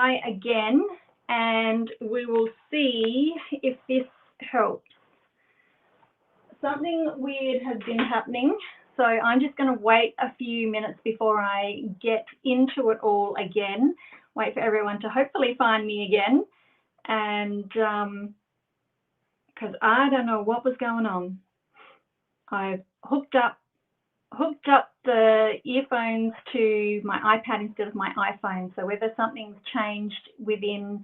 try again and we will see if this helps. Something weird has been happening, so I'm just going to wait a few minutes before I get into it all again. Wait for everyone to hopefully find me again, and because I don't know what was going on. I've hooked up the earphones to my iPad instead of my iPhone, so whether something's changed within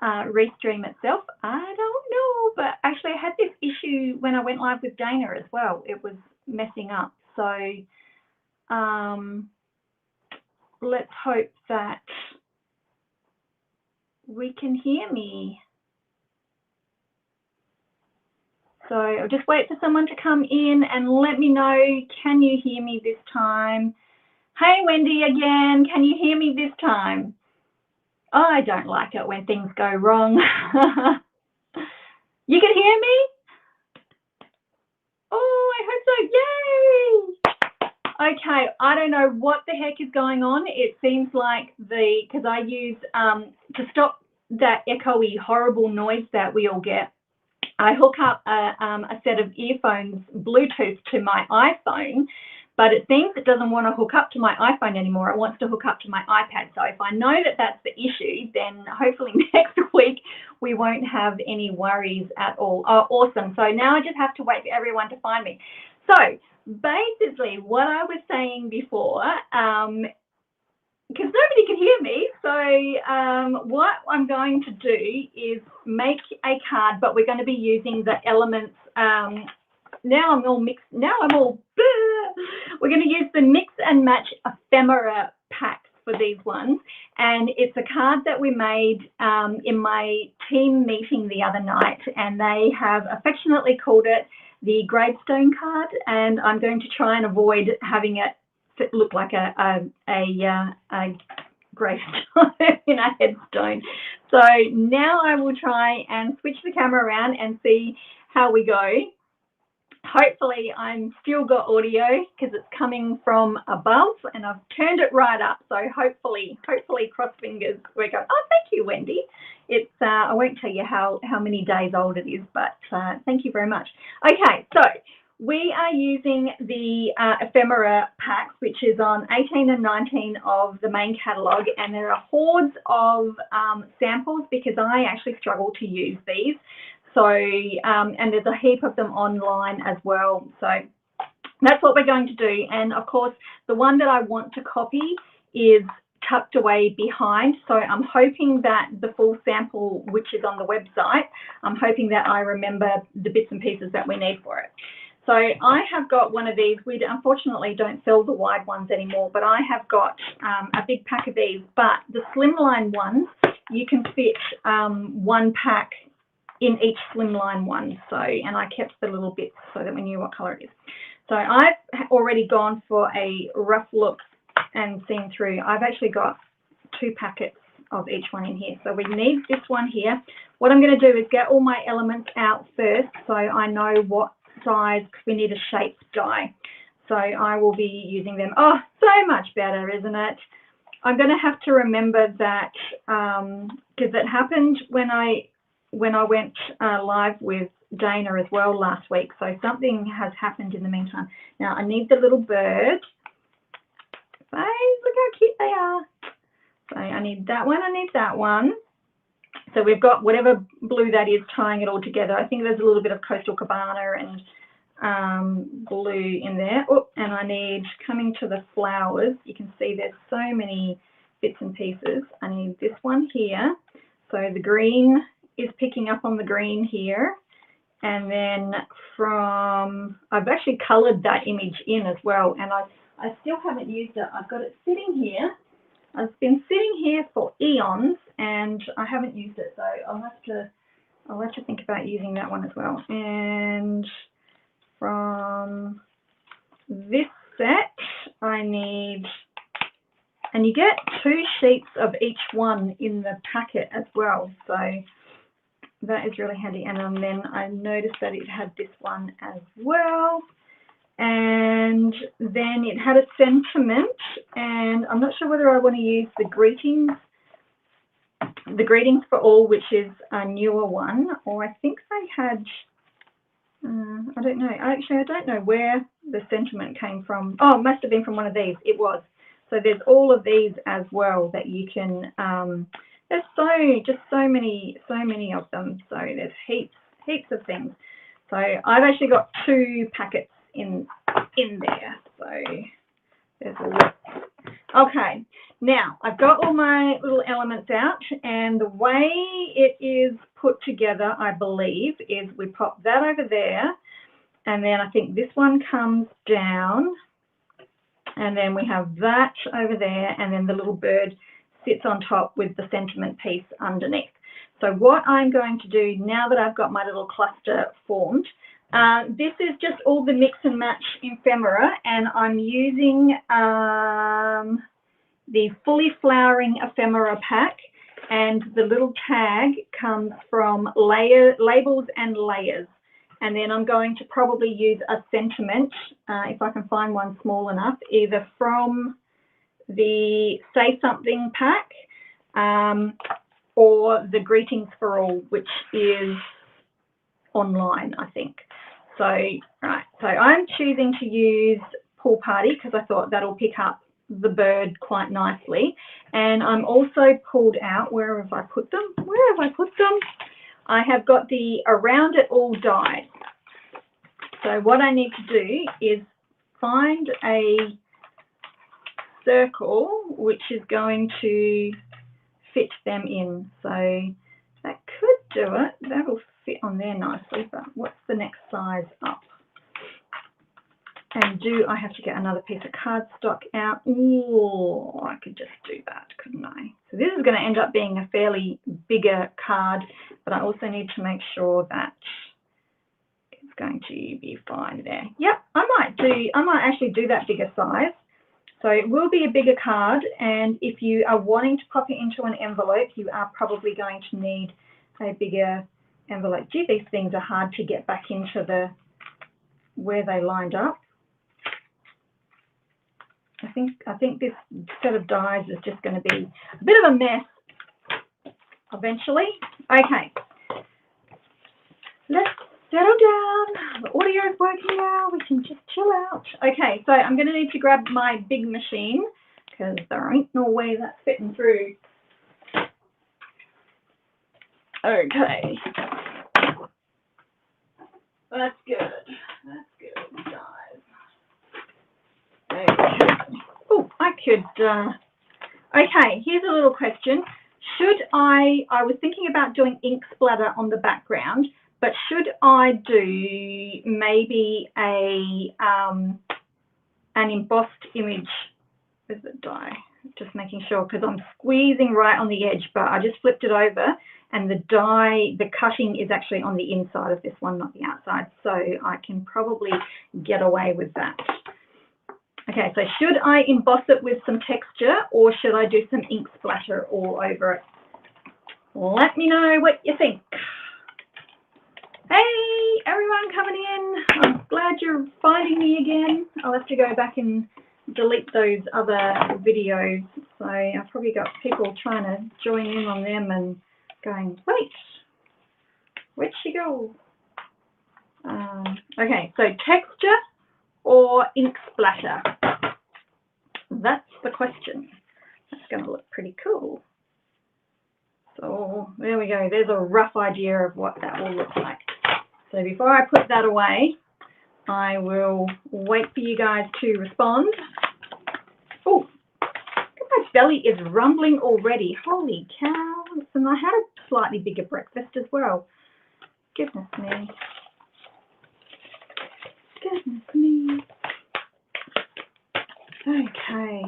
Restream itself, I don't know, but actually I had this issue when I went live with Dana as well. It was messing up, so let's hope that we can hear me. So I'll just wait for someone to come in and let me know, can you hear me this time? Hey, Wendy again, can you hear me this time? Oh, I don't like it when things go wrong. You can hear me? Oh, I hope so, yay! Okay, I don't know what the heck is going on. It seems like because I use, to stop that echoey, horrible noise that we all get, I hook up a set of earphones, Bluetooth, to my iPhone, but it seems it doesn't want to hook up to my iPhone anymore. It wants to hook up to my iPad. So if I know that that's the issue, then hopefully next week we won't have any worries at all. Oh, awesome. So now I just have to wait for everyone to find me. So basically what I was saying before, because nobody can hear me, so what I'm going to do is make a card, but we're going to be using the elements. Now I'm all mixed. Now I'm all. We're going to use the mix and match ephemera packs for these ones, and it's a card that we made in my team meeting the other night, and they have affectionately called it the gravestone card, and I'm going to try and avoid having it look like a gravestone in a headstone. So now I will try and switch the camera around and see how we go. Hopefully I'm still got audio because it's coming from above and I've turned it right up. So hopefully cross fingers we're going. Oh, thank you, Wendy. It's I won't tell you how many days old it is, but thank you very much. Okay, so we are using the ephemera packs, which is on 18 and 19 of the main catalogue, and there are hordes of samples because I actually struggle to use these. So, and there's a heap of them online as well. So that's what we're going to do. And of course, the one that I want to copy is tucked away behind. So I'm hoping that the full sample, which is on the website, I'm hoping that I remember the bits and pieces that we need for it. So I have got one of these. We unfortunately don't sell the wide ones anymore, but I have got a big pack of these. But the slimline ones, you can fit one pack in each slimline one. So, and I kept the little bits so that we knew what color it is. So I've already gone for a rough look and seen through. I've actually got 2 packets of each one in here. So we need this one here. What I'm going to do is get all my elements out first so I know what size, because we need a shape die. So I will be using them. Oh, so much better, isn't it? I'm going to have to remember that because it happened when I went live with Dana as well last week. So something has happened in the meantime. Now I need the little bird. Hey, look how cute they are. So I need that one, I need that one. So we've got whatever blue that is tying it all together. I think there's a little bit of Coastal Cabana and blue in there. Oh, and I need, coming to the flowers, you can see there's so many bits and pieces. I need this one here. So the green is picking up on the green here. And then from, I've actually coloured that image in as well. And I still haven't used it. I've got it sitting here. It's been sitting here for eons and I haven't used it, so I'll have to think about using that one as well. And from this set, I need, and you get 2 sheets of each one in the packet as well, so that is really handy. And then I noticed that it had this one as well. And then it had a sentiment, and I'm not sure whether I want to use the greetings the Greetings for All, which is a newer one, or I think they had, I don't know. Actually, I don't know where the sentiment came from. Oh, it must have been from one of these. It was. So there's all of these as well that you can, there's just so many of them. So there's heaps of things. So I've actually got 2 packets in there. So there's a lot. Okay, now I've got all my little elements out, and the way it is put together, I believe, is we pop that over there, and then I think this one comes down, and then we have that over there, and then the little bird sits on top with the sentiment piece underneath. So what I'm going to do now that I've got my little cluster formed, this is just all the mix and match ephemera, and I'm using the fully flowering ephemera pack, and the little tag comes from Labels and Layers. And then I'm going to probably use a sentiment, if I can find one small enough, either from the Say Something pack or the Greetings for All, which is online, I think. So, right, so I'm choosing to use Pool Party because I thought that'll pick up the bird quite nicely. And I'm also pulled out, where have I put them? Where have I put them? I have got the Around It All die. So what I need to do is find a circle which is going to fit them in. So that could do it. That'll fit on there nicely, but what's the next size up? And do I have to get another piece of cardstock out? Ooh, I could just do that, couldn't I? So this is going to end up being a fairly bigger card, but I also need to make sure that it's going to be fine there. Yep, I might actually do that bigger size. So it will be a bigger card, and if you are wanting to pop it into an envelope, you are probably going to need a bigger envelope. Gee, these things are hard to get back into where they lined up. I think this set of dies is just going to be a bit of a mess eventually. Okay, let's settle down. The audio is working now. We can just chill out. Okay, so I'm going to need to grab my big machine because there ain't no way that's fitting through. Okay, that's good. That's good, guys. Okay. Oh, I could. Okay, here's a little question. Should I was thinking about doing ink splatter on the background, but should I do maybe an embossed image with the die? Just making sure, because I'm squeezing right on the edge, but I just flipped it over, and the die, the cutting is actually on the inside of this one, not the outside, so I can probably get away with that. Okay, so should I emboss it with some texture, or should I do some ink splatter all over it? Let me know what you think. Hey, everyone coming in. I'm glad you're finding me again. I'll have to go back and delete those other videos. So I've probably got people trying to join in on them and going, wait, where'd she go? Okay, so texture or ink splatter? That's the question. That's going to look pretty cool. So there we go. There's a rough idea of what that will look like. So before I put that away, I will wait for you guys to respond. Oh, my belly is rumbling already. Holy cow. And I had a slightly bigger breakfast as well. Goodness me. Goodness me. Okay.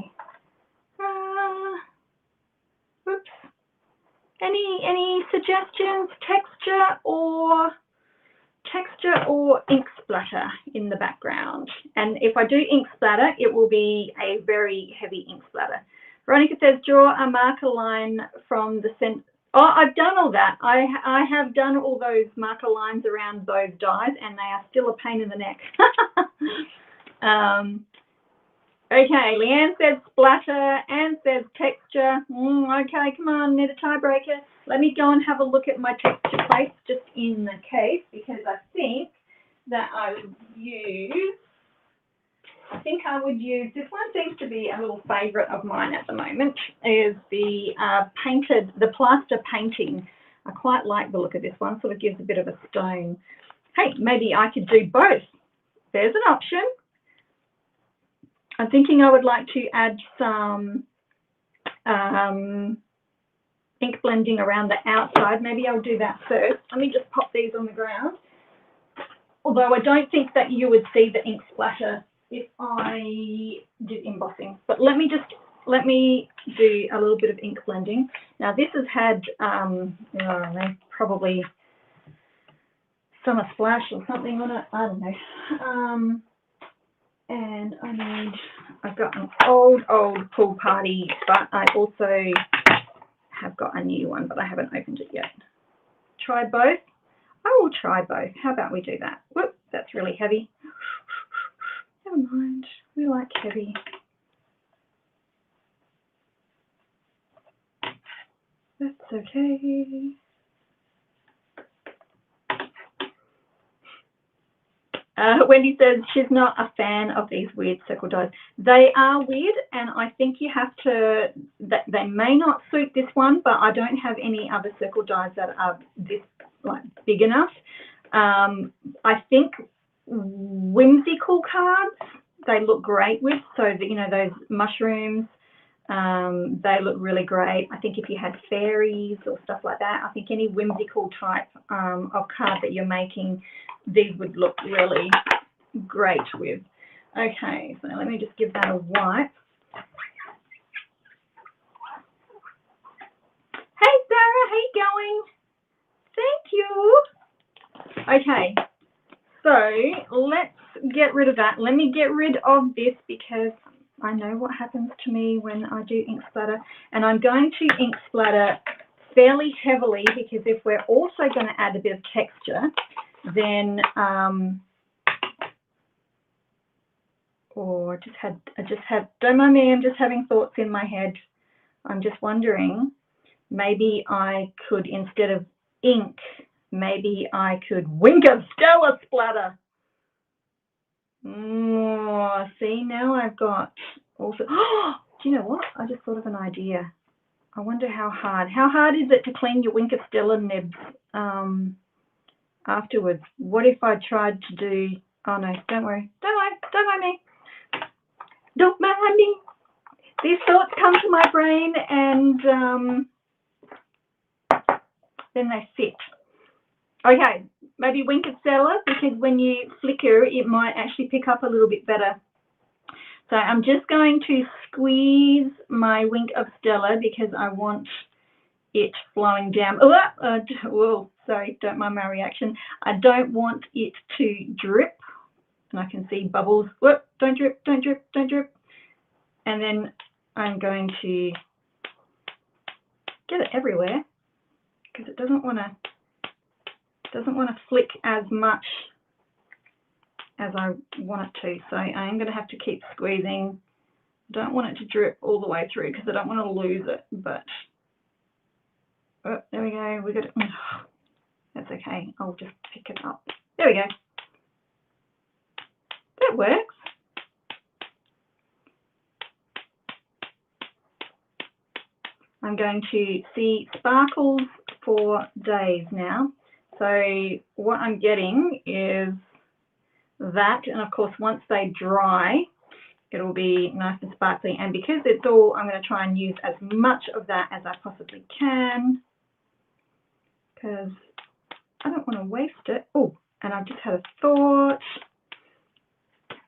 Oops. Any suggestions? Texture or ink splatter in the background? And if I do ink splatter, it will be a very heavy ink splatter. Veronica says, draw a marker line from the center. Oh, I've done all that. I have done all those marker lines around those dies, and they are still a pain in the neck. Okay, Leanne says splatter, Anne says texture. Okay, come on, need a tiebreaker. Let me go and have a look at my texture plates just in the case, because I think that I would use, this one seems to be a little favourite of mine at the moment, is the the plaster painting. I quite like the look of this one, sort of gives a bit of a stone. Hey, maybe I could do both. There's an option. I'm thinking I would like to add some ink blending around the outside. Maybe I'll do that first. Let me just pop these on the ground. Although I don't think that you would see the ink splatter if I did embossing. But let me do a little bit of ink blending. Now this has had probably summer splash or something on it. I don't know. And I've got an old pool party, but I also have got a new one, but I haven't opened it yet. Try both? I will try both. How about we do that? Whoop, that's really heavy. Never mind, we like heavy. That's okay. Wendy says she's not a fan of these weird circle dies. They are weird, and I think you have to, they may not suit this one, but I don't have any other circle dies that are this big enough. I think whimsical cards, they look great with, so that, you know, those mushrooms, they look really great. I think if you had fairies or stuff like that, I think any whimsical type of card that you're making, these would look really great with. Okay, so let me just give that a wipe. Hey Sarah, how you going? Thank you. Okay, so let's get rid of that. Let me get rid of this because I know what happens to me when I do ink splatter, and I'm going to ink splatter fairly heavily because if we're also going to add a bit of texture, then I just had, don't mind me, I'm just having thoughts in my head. I'm just wondering, maybe I could, instead of ink, maybe I could wink of Stella splatter. Oh, see, now I've got also, do you know what? I just thought of an idea. I wonder how hard is it to clean your Wink of Stella nibs afterwards? What if I tried to do, oh no, don't worry me. Don't mind me. These thoughts come to my brain and then they sit. Okay, maybe Wink of Stella, because when you flicker, it might actually pick up a little bit better. So I'm just going to squeeze my Wink of Stella because I want it flowing down. Whoa, sorry, don't mind my reaction. I don't want it to drip. And I can see bubbles. Whoop, don't drip, don't drip, don't drip. And then I'm going to get it everywhere because it doesn't want to flick as much as I want it to. So I'm going to have to keep squeezing. Don't want it to drip all the way through because I don't want to lose it. But oh, there we go. We got it. That's okay. I'll just pick it up. There we go. That works. I'm going to see sparkles for days now. So what I'm getting is that, and of course once they dry, it'll be nice and sparkly. And because it's all, I'm going to try and use as much of that as I possibly can because I don't want to waste it. Oh, and I just had a thought.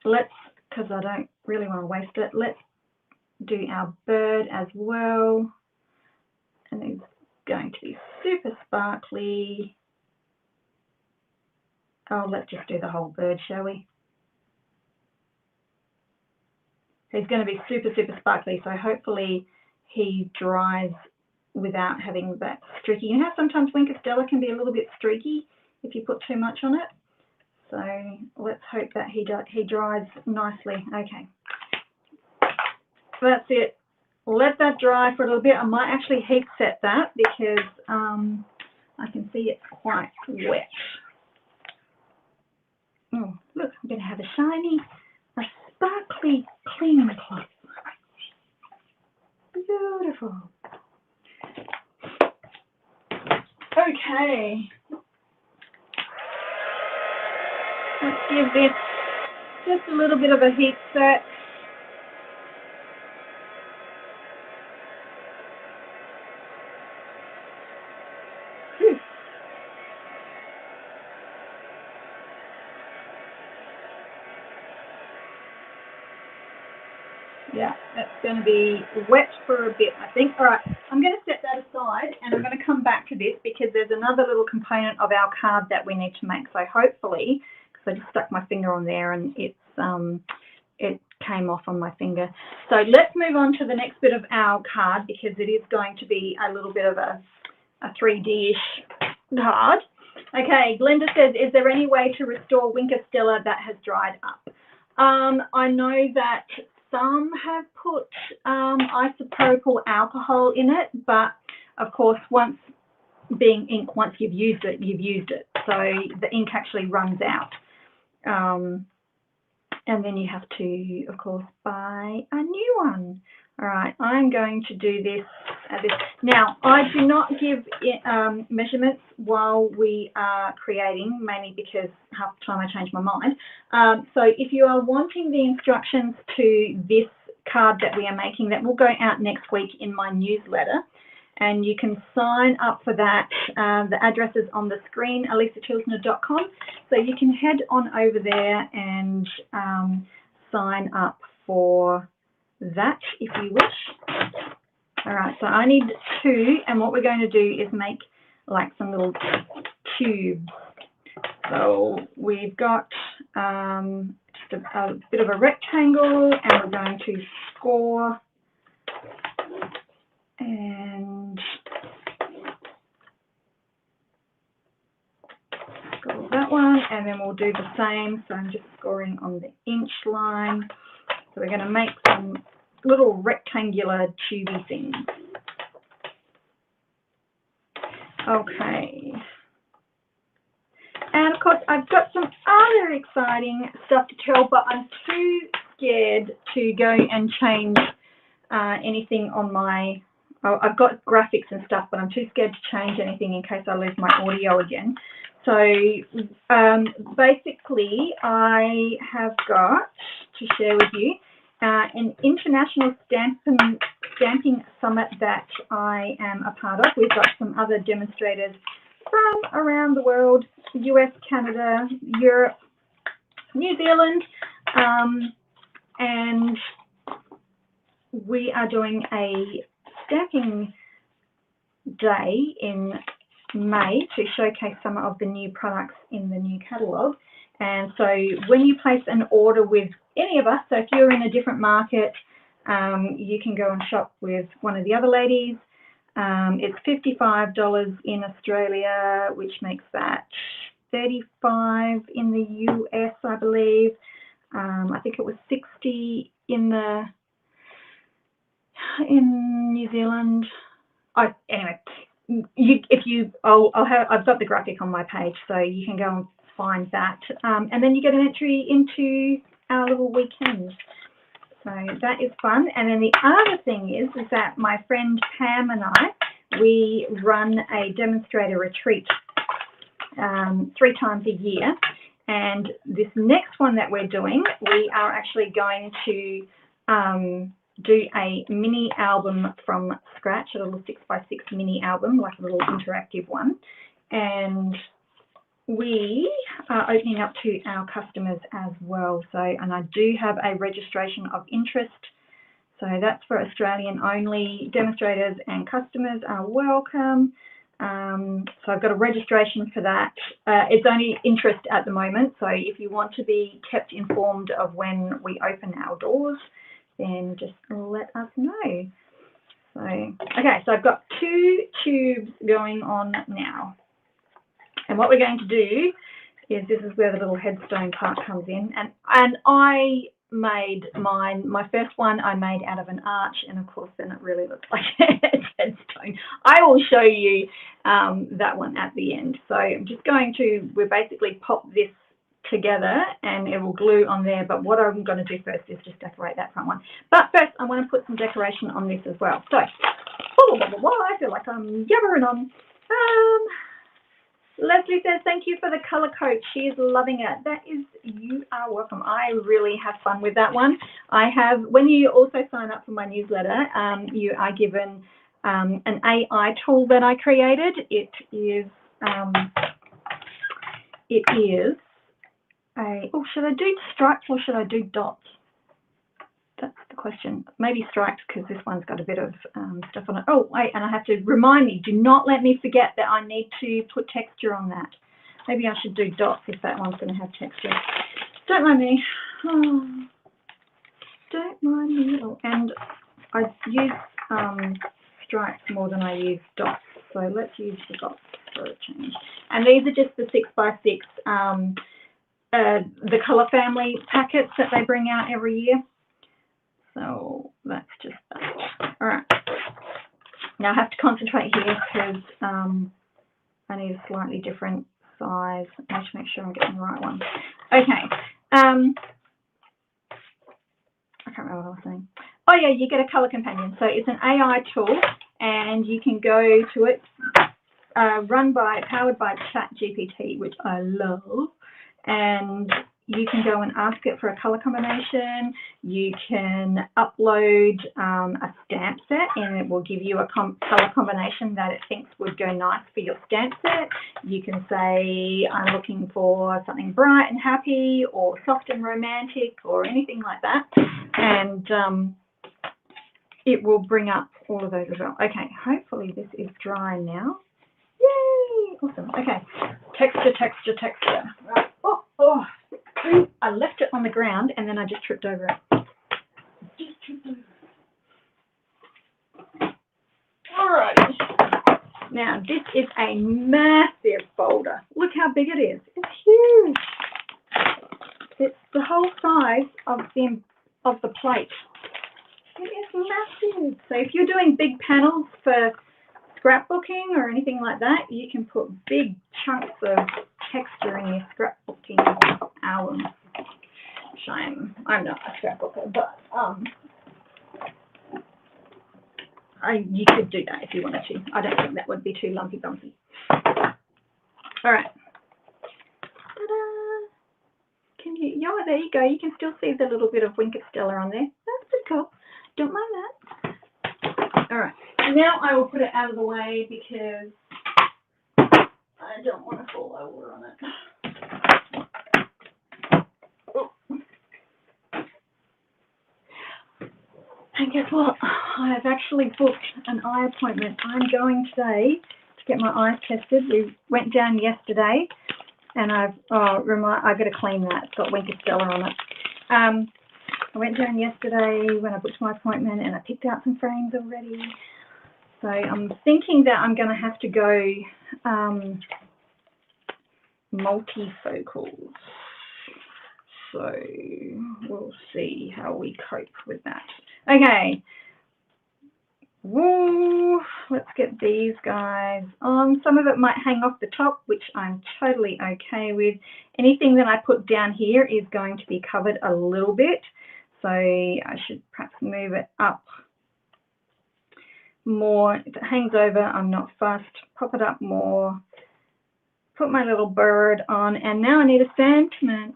Because I don't really want to waste it, let's do our bird as well. And it's going to be super sparkly. Oh, let's just do the whole bird, shall we? He's going to be super, super sparkly, so hopefully he dries without having that streaky. You know how sometimes Wink of Stella can be a little bit streaky if you put too much on it? So let's hope that he dries nicely. Okay. That's it. Let that dry for a little bit. I might actually heat set that because I can see it's quite wet. Oh, look, I'm going to have a shiny, a sparkly, clean cloth. Beautiful. Okay. Let's give this just a little bit of a heat set. Yeah, that's going to be wet for a bit, I think. All right, I'm going to set that aside and I'm going to come back to this because there's another little component of our card that we need to make. So hopefully, because I just stuck my finger on there and it came off on my finger. So let's move on to the next bit of our card because it is going to be a little bit of a 3D-ish card. Okay, Glenda says, is there any way to restore Winker Stella that has dried up? I know that some have put isopropyl alcohol in it, but of course, once being ink, once you've used it, you've used it. So the ink actually runs out. And then you have to, of course, buy a new one. All right, I'm going to do this. Now, I do not give measurements while we are creating, mainly because half the time I change my mind. So if you are wanting the instructions to this card that we are making, that will go out next week in my newsletter, and you can sign up for that. The address is on the screen, alisatilsner.com. So you can head on over there and sign up for that if you wish. All right, so I need 2, and what we're going to do is make like some little tubes. So we've got just a bit of a rectangle, and we're going to score and score that one, and then we'll do the same. So I'm just scoring on the inch line. So we're going to make some little rectangular tubey things. Okay. And of course, I've got some other exciting stuff to tell, but I'm too scared to go and change anything on my, I've got graphics and stuff, but I'm too scared to change anything in case I lose my audio again. So basically, I have got to share with you an international stamping summit that I am a part of. We've got some other demonstrators from around the world, US, Canada, Europe, New Zealand, and we are doing a stamping day in May to showcase some of the new products in the new catalogue. And so when you place an order with any of us, so if you're in a different market, you can go and shop with one of the other ladies. It's $55 in Australia, which makes that $35 in the US, I believe. I think it was $60 in New Zealand. Oh, anyway, I've got the graphic on my page, so you can go and find that, and then you get an entry into our little weekend. So that is fun. And then the other thing is that my friend Pam and I, we run a demonstrator retreat 3 times a year. And this next one that we're doing, we are actually going to do a mini album from scratch, a little 6x6 mini album, like a little interactive one. And we are opening up to our customers as well. So, and I do have a registration of interest. So that's for Australian only. Demonstrators and customers are welcome. So I've got a registration for that. It's only interest at the moment. So if you want to be kept informed of when we open our doors, then just let us know. So, okay, so I've got 2 tubes going on now. And what we're going to do is, this is where the little headstone part comes in. And I made mine. My first one I made out of an arch, and of course then it really looks like a headstone. I will show you that one at the end. So I'm just going to, we'll basically pop this together and it will glue on there, but what I'm going to do first is just decorate that front one. But first I want to put some decoration on this as well. So I feel like I'm yabbering on. Leslie says, thank you for the color code. She is loving it. That is, you are welcome. I really have fun with that one. I have, when you also sign up for my newsletter, you are given an AI tool that I created. It is a, oh, should I do stripes or should I do dots? That's the question. Maybe stripes because this one's got a bit of stuff on it. Oh, wait, and I have to remind me, do not let me forget that I need to put texture on that. Maybe I should do dots if that one's going to have texture. Don't mind me. Oh, don't mind me. Oh, and I use stripes more than I use dots. So let's use the dots for a change. And these are just the 6x6, the colour family packets that they bring out every year. So that's just that. All right. Now I have to concentrate here because I need a slightly different size. I have to make sure I'm getting the right one. Okay. I can't remember what I was saying. Oh yeah, you get a color companion. So it's an AI tool, and you can go to it. Powered by ChatGPT, which I love, and you can go and ask it for a color combination. You can upload a stamp set and it will give you a color combination that it thinks would go nice for your stamp set. You can say, I'm looking for something bright and happy or soft and romantic or anything like that. And it will bring up all of those as well. Okay, hopefully this is dry now. Yay! Awesome. Okay, texture. Right. Oh. I left it on the ground and then I just tripped over it. Alrighty. Now this is a massive folder. Look how big it is. It's huge. It's the whole size of the plate. It is massive. So if you're doing big panels for scrapbooking or anything like that, you can put big chunks of texture in your scrapbooking album. Shame, I'm not a scrapbooker, but you could do that if you wanted to. I don't think that would be too lumpy bumpy. All right. Ta-da! There you go. You can still see the little bit of Winker Stella on there. That's pretty cool. Don't mind that. All right. Now I will put it out of the way because I don't want to fall over on it. Oh. And guess what? I've actually booked an eye appointment. I'm going today to get my eyes tested. We went down yesterday, and I've got to clean that. It's got Winker Stella on it. I went down yesterday when I booked my appointment, and I picked out some frames already. So I'm thinking that I'm going to have to go multifocals. So we'll see how we cope with that. Okay. Woo, let's get these guys on. Some of it might hang off the top, which I'm totally okay with. Anything that I put down here is going to be covered a little bit. So I should perhaps move it up more. If it hangs over, I'm not fussed. Pop it up more. Put my little bird on, and now I need a sentiment.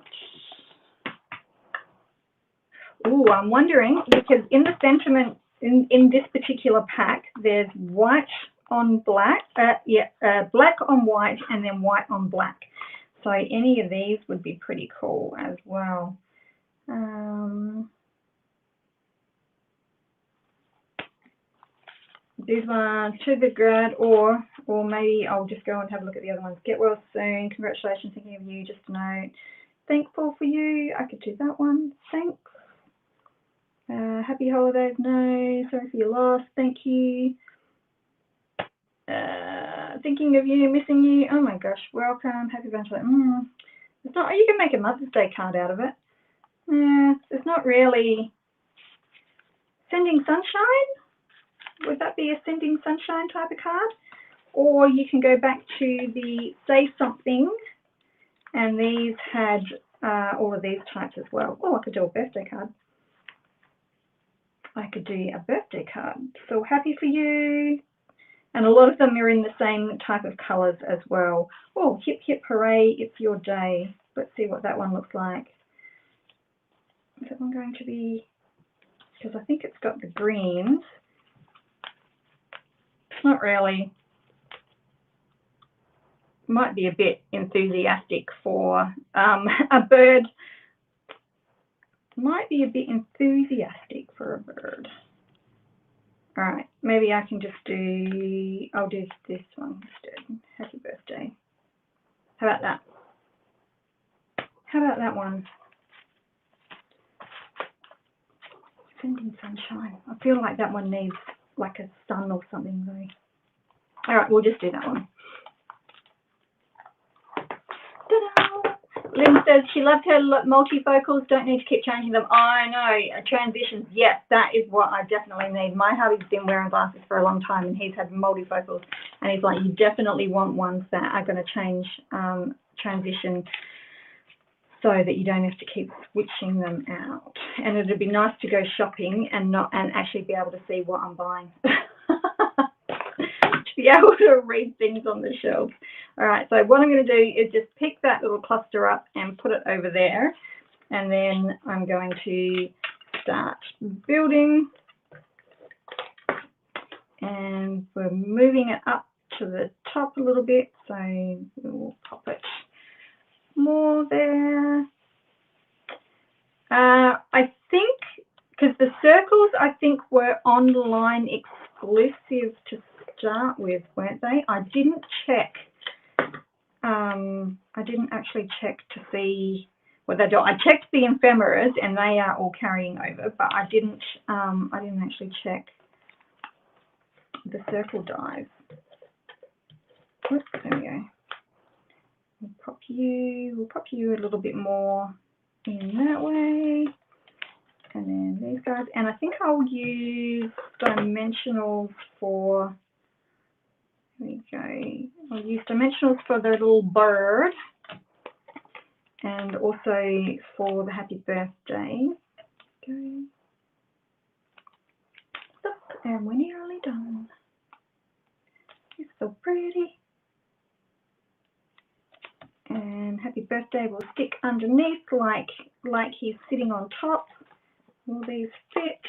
Ooh, I'm wondering, because in the sentiment, in this particular pack, there's white on black, black on white, and then white on black. So any of these would be pretty cool as well. These ones, to the grad, or maybe I'll just go and have a look at the other ones. Get well soon. Congratulations, thinking of you. Just a note. Thankful for you. I could do that one. Thanks. Happy holidays. No. Sorry for your loss. Thank you. Thinking of you, missing you. Oh my gosh. Welcome. Happy bunch of it's not. You can make a Mother's Day card out of it. It's not really Sending Sunshine. Would that be a Sending Sunshine type of card? Or you can go back to the Say Something, and these had all of these types as well. Oh, I could do a birthday card. I could do a birthday card. So happy for you. And a lot of them are in the same type of colours as well. Oh, hip hip hooray, it's your day. Let's see what that one looks like. Is that one going to be, because I think it's got the greens. It's not really, might be a bit enthusiastic for a bird. Might be a bit enthusiastic for a bird. All right, maybe I can just do, I'll do this one instead. Happy birthday. How about that? How about that one? Sending Sunshine. I feel like that one needs like a sun or something though. All right, we'll just do that one. Ta-da! Lynn says she loved her multifocals, don't need to keep changing them. I know, transitions, yes, that is what I definitely need. My hubby's been wearing glasses for a long time and he's had multifocals and he's like, you definitely want ones that are going to change, transition so that you don't have to keep switching them out. And it'd be nice to go shopping and actually be able to see what I'm buying. To be able to read things on the shelf. All right, so what I'm going to do is just pick that little cluster up and put it over there. And then I'm going to start building. And we're moving it up to the top a little bit. So we'll pop it more there. I think, because the circles I think were online exclusive to start with, weren't they? I didn't check. I didn't actually check to see what they do. I checked the ephemeras and they are all carrying over, but I didn't actually check the circle dies. Oops, there we go. We'll pop you a little bit more in that way. And then these guys, and I think I'll use dimensionals for, there we go. I'll use dimensionals for the little bird and also for the happy birthday. Okay. Stop, and we're nearly done. It's so pretty. And happy birthday will stick underneath like he's sitting on top. Will these fit?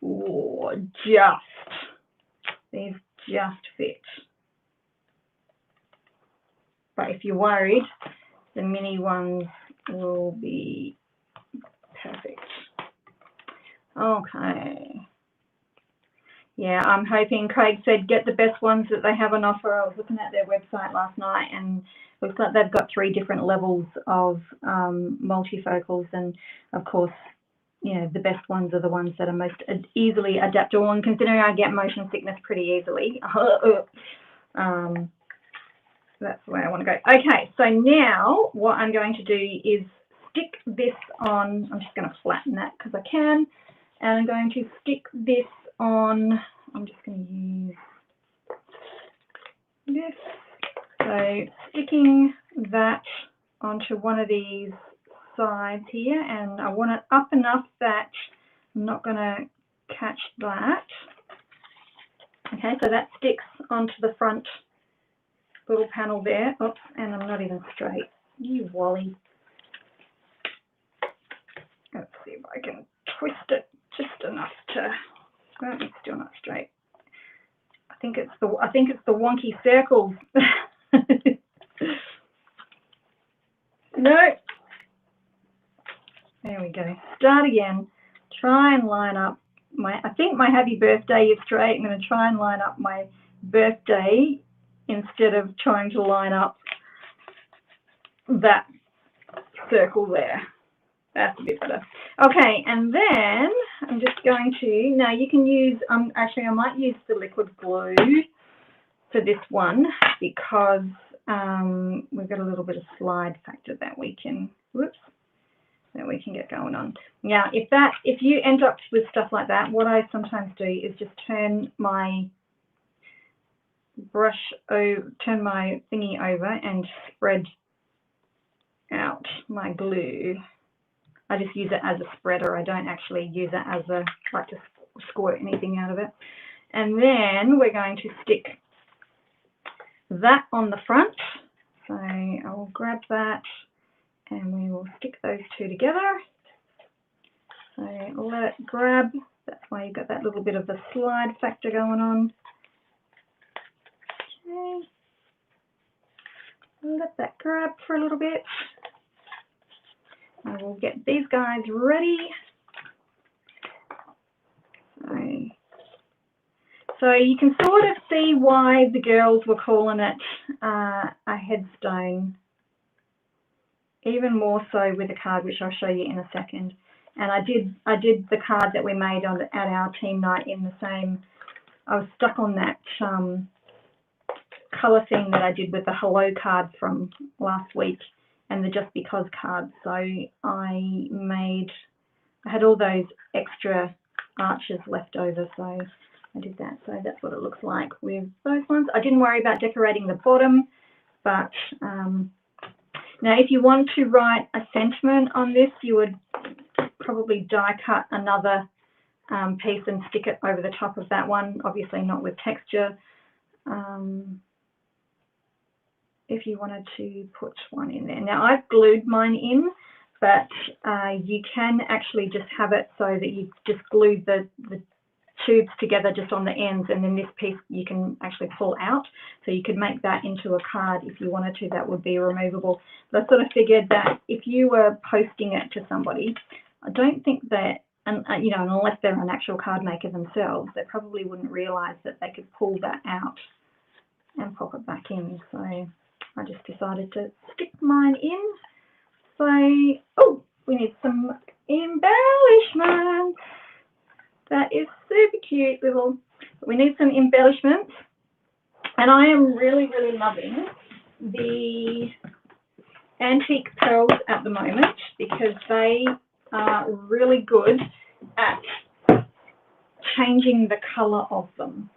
Oh, these just fit. But if you're worried, the mini ones will be perfect. Okay. Yeah, I'm hoping, Craig said, get the best ones that they have on offer. I was looking at their website last night and looks like they've got 3 different levels of multifocals, and of course, you know, the best ones are the ones that are most easily adaptable, and considering I get motion sickness pretty easily, that's the way I want to go. Okay, so now what I'm going to do is stick this on. I'm just going to flatten that because I can, and I'm going to stick this on. I'm just going to use this. So sticking that onto one of these sides here, and I want it up enough that I'm not going to catch that. Okay, so that sticks onto the front little panel there. Oops, and I'm not even straight. You wally. Let's see if I can twist it just enough to. Oh, it's still not straight. I think it's the wonky circles. No. There we go. Start again. Try and line up my. I think my happy birthday is straight. I'm going to try and line up my birthday instead of trying to line up that circle there. That's a bit better. Okay, and then I'm just going to, now you can use, actually I might use the liquid glue for this one because we've got a little bit of slide factor that we can, whoops, that we can get going on. Now, if you end up with stuff like that, what I sometimes do is just turn my turn my thingy over and spread out my glue. I just use it as a spreader. I don't actually use it as a, like to squirt anything out of it. And then we're going to stick that on the front. So I will grab that and we will stick those two together. So let it grab. That's why you've got that little bit of the slide factor going on. Okay. Let that grab for a little bit. I will get these guys ready. So you can sort of see why the girls were calling it a headstone, even more so with the card, which I'll show you in a second. And I did the card that we made at our team night in the same. I was stuck on that colour theme that I did with the hello card from last week and the just because card. So I had all those extra arches left over, so I did that. So that's what it looks like with those ones. I didn't worry about decorating the bottom, but now if you want to write a sentiment on this, you would probably die cut another piece and stick it over the top of that one, obviously not with texture. If you wanted to put one in there. Now I've glued mine in, but you can actually just have it so that you just glue the tubes together just on the ends, and then this piece you can actually pull out. So you could make that into a card if you wanted to. That would be removable. But I sort of figured that if you were posting it to somebody, I don't think that, you know, unless they're an actual card maker themselves, they probably wouldn't realise that they could pull that out and pop it back in. So I just decided to stick mine in. So, oh, we need some embellishments. That is super cute little, we need some embellishments. And I am really, really loving the antique pearls at the moment because they are really good at changing the colour of them.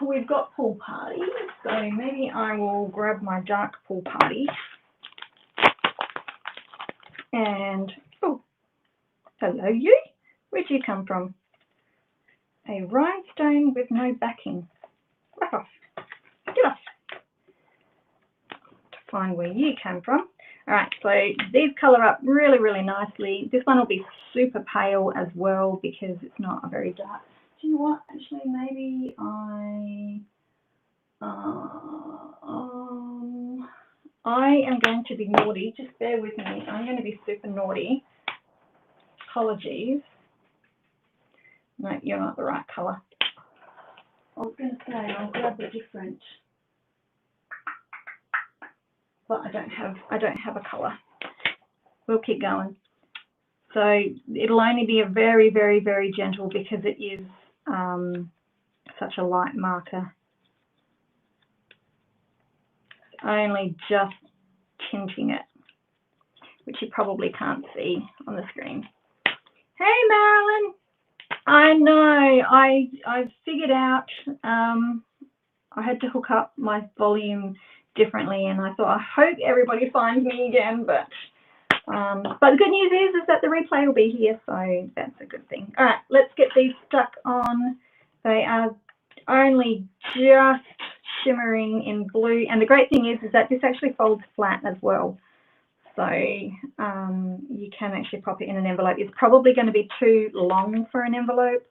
We've got pool party, so maybe I will grab my dark pool party. And, oh, hello you. Where'd you come from? A rhinestone with no backing. Back off. Get off. To find where you came from. All right, so these colour up really, really nicely. This one will be super pale as well because it's not a very dark. Do you know what? Actually, maybe I am going to be naughty. Just bear with me. I'm going to be super naughty. Apologies. No, you're not the right colour. I was going to say I'll grab a different, but I don't have a colour. We'll keep going. So it'll only be a very, very, very gentle because it is such a light marker. Only just tinting it, which you probably can't see on the screen. Hey Marilyn, I know, I figured out I had to hook up my volume differently, and I thought I hope everybody finds me again, but the good news is that the replay will be here, so that's a good thing. All right, let's get these stuck on. They are only just shimmering in blue, and the great thing is that this actually folds flat as well, so you can actually pop it in an envelope. It's probably going to be too long for an envelope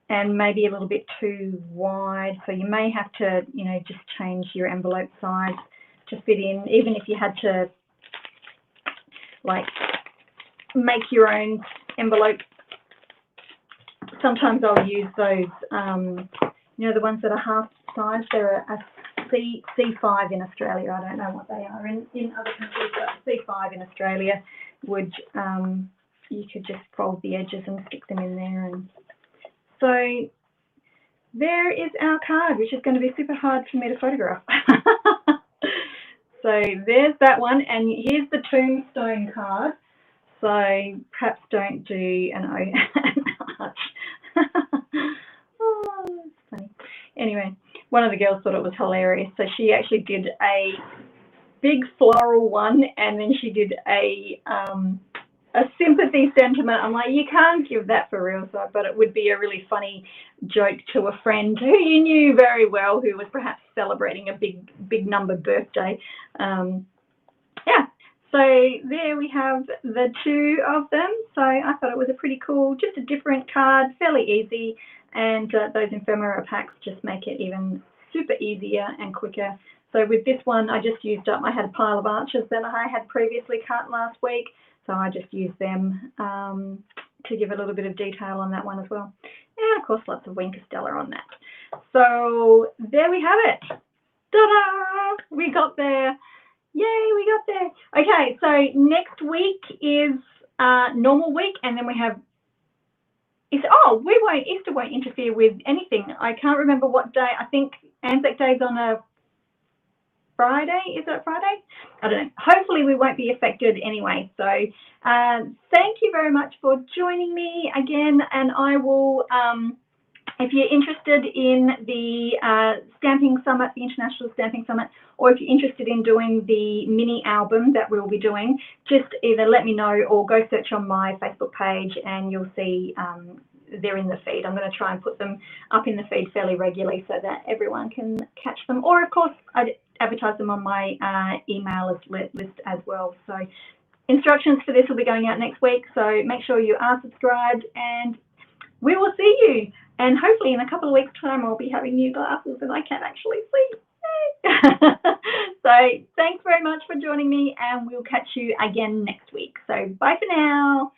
and maybe a little bit too wide, so you may have to, you know, just change your envelope size to fit in, even if you had to like make your own envelope. Sometimes I'll use those, you know, the ones that are half size. They're a C5 in Australia. I don't know what they are in other countries, but C5 in Australia would, you could just fold the edges and stick them in there. And so there is our card, which is going to be super hard for me to photograph. So there's that one, and here's the tombstone card. So perhaps don't do an arch. Oh, that's funny. Anyway, one of the girls thought it was hilarious. So she actually did a big floral one, and then she did a sympathy sentiment. I'm like, you can't give that for real, so but it would be a really funny joke to a friend who you knew very well, who was perhaps celebrating a big number birthday. Yeah. So there we have the two of them. So I thought it was a pretty cool, just a different card, fairly easy, and those ephemera packs just make it even super easier and quicker. So with this one, I just used up, I had a pile of arches that I had previously cut last week, so I just used them to give a little bit of detail on that one as well. And of course, lots of Wink Stella on that. So there we have it. Ta-da! We got there. Yay, we got there. Okay, so next week is normal week, and then we have, Easter won't interfere with anything. I can't remember what day. I think Anzac Day's on a Friday. Is it Friday? I don't know. Hopefully we won't be affected anyway. So thank you very much for joining me again, and I will, if you're interested in the Stamping Summit, the International Stamping Summit, or if you're interested in doing the mini album that we'll be doing, just either let me know or go search on my Facebook page and you'll see they're in the feed. I'm going to try and put them up in the feed fairly regularly so that everyone can catch them. Or, of course, I advertise them on my email list as well. So instructions for this will be going out next week. So make sure you are subscribed, and we will see you. And hopefully in a couple of weeks' time, I'll be having new glasses and I can actually see. So thanks very much for joining me, and we'll catch you again next week. So bye for now.